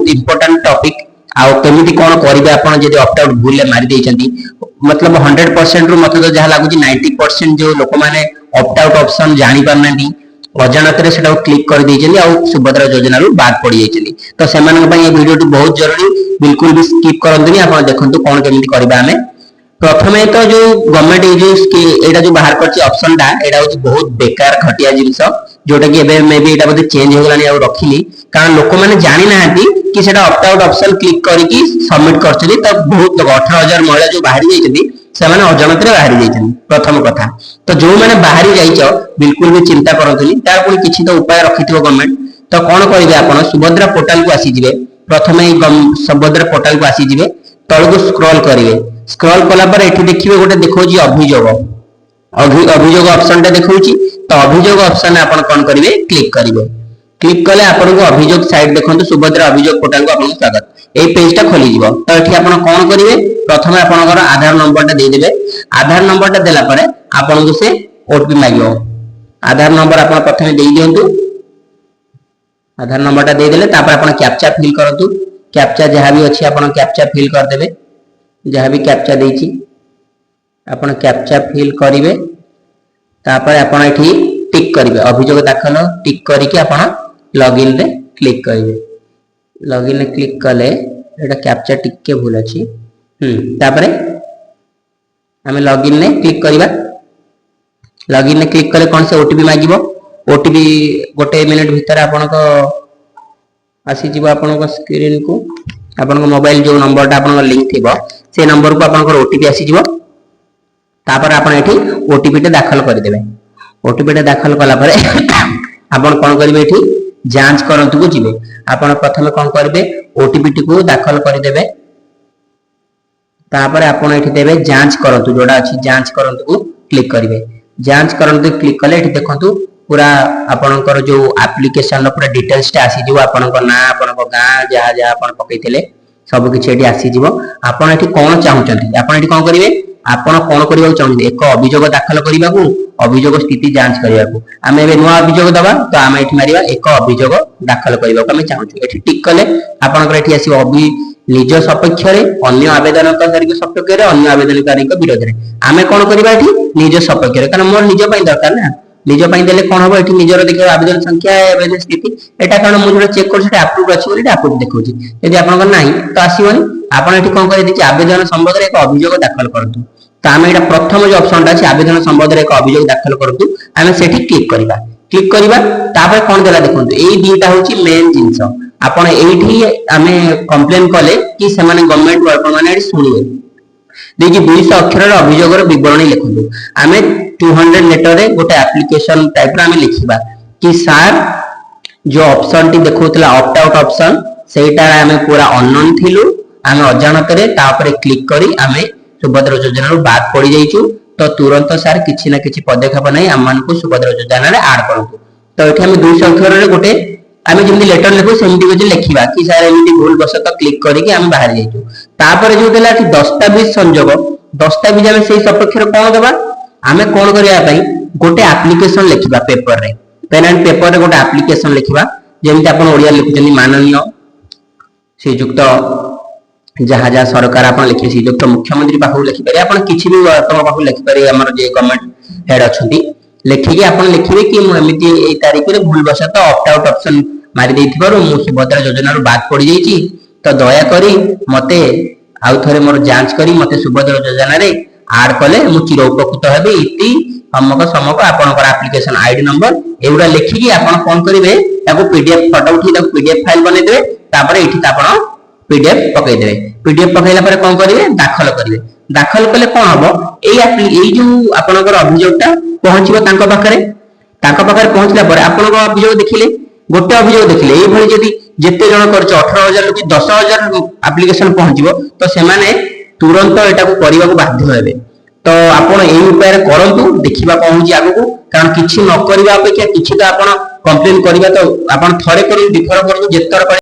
important topic आउ केमिति कोन करिवे आपण जदि ऑप्ट आउट भूल मारि देइचंती मतलब 100% रु मते तो जहा लागु 90% जो लोक माने ऑप्ट आउट ऑप्शन जानि पारनांती अजाणत से क्लिक कर देइचंती आ सुभद्रा योजना रु बाद पड़ी जाइचंती तो सेमान पई ये वीडियो बहुत जरूरी बिल्कुल भी स्किप करंतुनी आपण देखंतु कोन केमिति करबा हमें प्रथमे तो जो गवर्नमेंट एटा जो बाहर करछि ऑप्शन टा एटा होछि बहुत बेकार घटिया जिंस जोटा कि एबे मे बी एटा बदे चेंज हो गलानी आ रखिली कारण लोक माने जानि नाहंती कि सेटा ऑप्ट आउट ऑप्शन क्लिक करिकि सबमिट करछली त बहुत लोग 18000 महिला जो बाहर जाइछथि सेमाने अजाणत रे बाहर जाइछथि प्रथम कथा तो जो माने बाहर जाइछो बिल्कुल भी चिंता करंतुनी तार कोई किछि तो उपाय रखिथिबो गवर्नमेंट तो कोन करिवे आपण सुभद्रा पोर्टल को आसी जिवे प्रथमे सुभद्रा पोर्टल को आसी जिवे तळको स्क्रॉल करिवे स्क्रॉल कला पर एठी देखिबे गोटे देखौची अभियोग ऑप्शन टा देखौची तो अभियोग ऑप्शन आपण कोन करिवे क्लिक करिवे क्लिक कले आपण को अभियोग साइट देखंतु सुभद्रा अभियोग पोर्टल को आपण स्वागत ए पेज टा खोली जिवो तो एठी आपण कोन करिवे प्रथमे आपनकर आधार नंबर टा दे देबे आधार नंबर टा देला परे आपण को से ओटीपी मागियो आधार नंबर आपण प्रथमे देई दियंतु आधार नंबर टा दे देले तापर आपण कैप्चा फिल करंतु कैप्चा जहां भी अछि आपण कैप्चा फिल कर देबे जहां भी कैप्चा देछि आपण कैप्चा फिल करिवे तापर आपण एठी टिक करिवे अभियोग दाखल टिक करिके आपण लॉगिन रे क्लिक करिवे लॉगिन रे क्लिक कले एटा कैप्चा टिक के भूल अछि तापर हमें लॉगिन रे क्लिक करिवा लॉगिन रे क्लिक कले कोन से ओटीपी मागिबो ओटीपी गोटे मिनिट भीतर आपण को आसी जीव आपण को स्क्रीन को आपण को मोबाइल जो नंबर टा आपण लिंक थिबो से नंबर को आपण को ओटीपी आसी जीवो तापर आपण एठी ओटीपी टे दाखल कर देबे ओटीपी टे दाखल कला परे आपण कोन करिवे एठी जांच करंतु को जिवे आपण प्रथमे कोन करबे ओटीपी टी को दाखल कर देबे तापर आपण एठी देबे जांच करंतु जोडा अछि जांच करंतु को क्लिक करिवे जांच करंतु क्लिक कले एठी देखंतु पूरा आपनकर जो एप्लीकेशन रो पूरा डिटेल्स टा आसी जीवो आपनकर ना आपनकर गां जहा जहा आपण पकैथिले सब किछि एठी आसी जीवो आपण एठी कोन चाहुचंती आपण एठी कोन करिवे आपण कोन करिवा चाहुचंती एक अभियोग दाखल करिवा को अभियोग स्थिति जांच करिवा को आमे एबे नुवा अभियोग दबा तो आमे एठी मारिवा एक अभियोग दाखल करिवा को आमे चाहुचु एठी टिक कले आपनकर एठी आसीबो निज सपक्ष रे अन्य आवेदनकारी के सपक्ष रे अन्य आवेदनकारी के विरोध रे आमे कोन करिवा एठी निज सपक्ष रे कारण मोर निज पई दरकार ना निज पई देले कोन होबो एठी निजर देखिबा आवेदन संख्या आवेदन स्थिति एटा कारण मु जोटा चेक कर सेटा अप्रूव अछि बोली अप्रूव देखौछि यदि आपन नाही तो आसीबनी आपन एठी कोन करि दिछि आवेदन संबंध रे एक अभियोग दाखल करतु तो आमे एटा प्रथम जो ऑप्शन ता अछि आवेदन संबंध रे एक अभियोग दाखल करतु आमे सेठी क्लिक करिवा तापर कोन देला देखंतु एई दीटा होछि मेन जिंस आपन एठी आमे कंप्लेन कले कि से माने गवर्नमेंट वर्कर माने एठी सुनिबे देखि 200 अक्षर रो अभियोग रो विवरणी लिखंतु आमे 200 लेटर रे गोटे एप्लीकेशन टाइप रा आमे लिखिबा कि सर जो ऑप्शन टी देखौतला ऑप्ट आउट ऑप्शन सेटा आमे पूरा अननोन थिलु आमे अजाणत रे तापर क्लिक करी आमे सुभद्रा योजना रो बाद पड़ी जाइछु तो तुरंत सर किछि ना किछि पदक्षेप नै आमान को सुभद्रा योजना रे ऐड करंतु तो एठी आमे 200 अक्षर रे गोटे आमे जेमि लेटर लिखो सेमि को लिखिबा कि सर एमि भूल बसत क्लिक करी कि आमे बाहर जाइछु तापर जो देला कि दस्तावेज संयोग दस्तावेज आमे सेही सपक्ष रे कोन देबा आमे कोन करिया पई गोटे एप्लीकेशन लिखिबा पेपर रे पेन एंड पेपर रे गोटे एप्लीकेशन लिखिबा जेमि आपण ओडिया लिखुचनी माननीय श्रीयुक्त जहा जहा सरकार आपण लिखि श्रीयुक्त मुख्यमंत्री पाखु लिखि पारे आपण किछि भी तम पाखु लिखि पारे हमर जे गवर्नमेंट हेड अछंती लिखिके आपण लिखिबे कि मु एमिति ए तारिख रे भूल बसत ऑप्ट आउट ऑप्शन मारि देथिबारु मु सुभद्रा योजना रो बाद पड़ी जाईची तो दया करी मते आउ थरे मोर जांच करी मते सुभद्रा योजना रे ऐड कले मु चिर उपकृत हेबे इति हमक समक आपनकर एप्लीकेशन आईडी नंबर एउडा लिखिकी आपण कोन करिवे ताको पीडीएफ फोटो उठी ताको पीडीएफ फाइल बने देबे तापर एठी आपण पीडीएफ पकई देबे पीडीएफ पकैला पर कोन करिवे दाखल कले कोन हबो एई जो आपनकर अभियोगटा पहुंचबो तांको पाखरे पहुंचला पर आपनकर अभियोग देखिले गोटे अभियोग देखिले एई भली जदी जेते जण करछ 18000 कि 10000 एप्लीकेशन पहुंचबो तो से माने तुरंत एटा को करिवा को बाध्य हेबे तो आपण एई उपाय रे करंतु देखिबा पहुंची आगु को कारण किछि न करिवा अपेक्षा किछि तो आपण कंप्लेन करिवा तो आपण थरे करी दिथर करू जेतर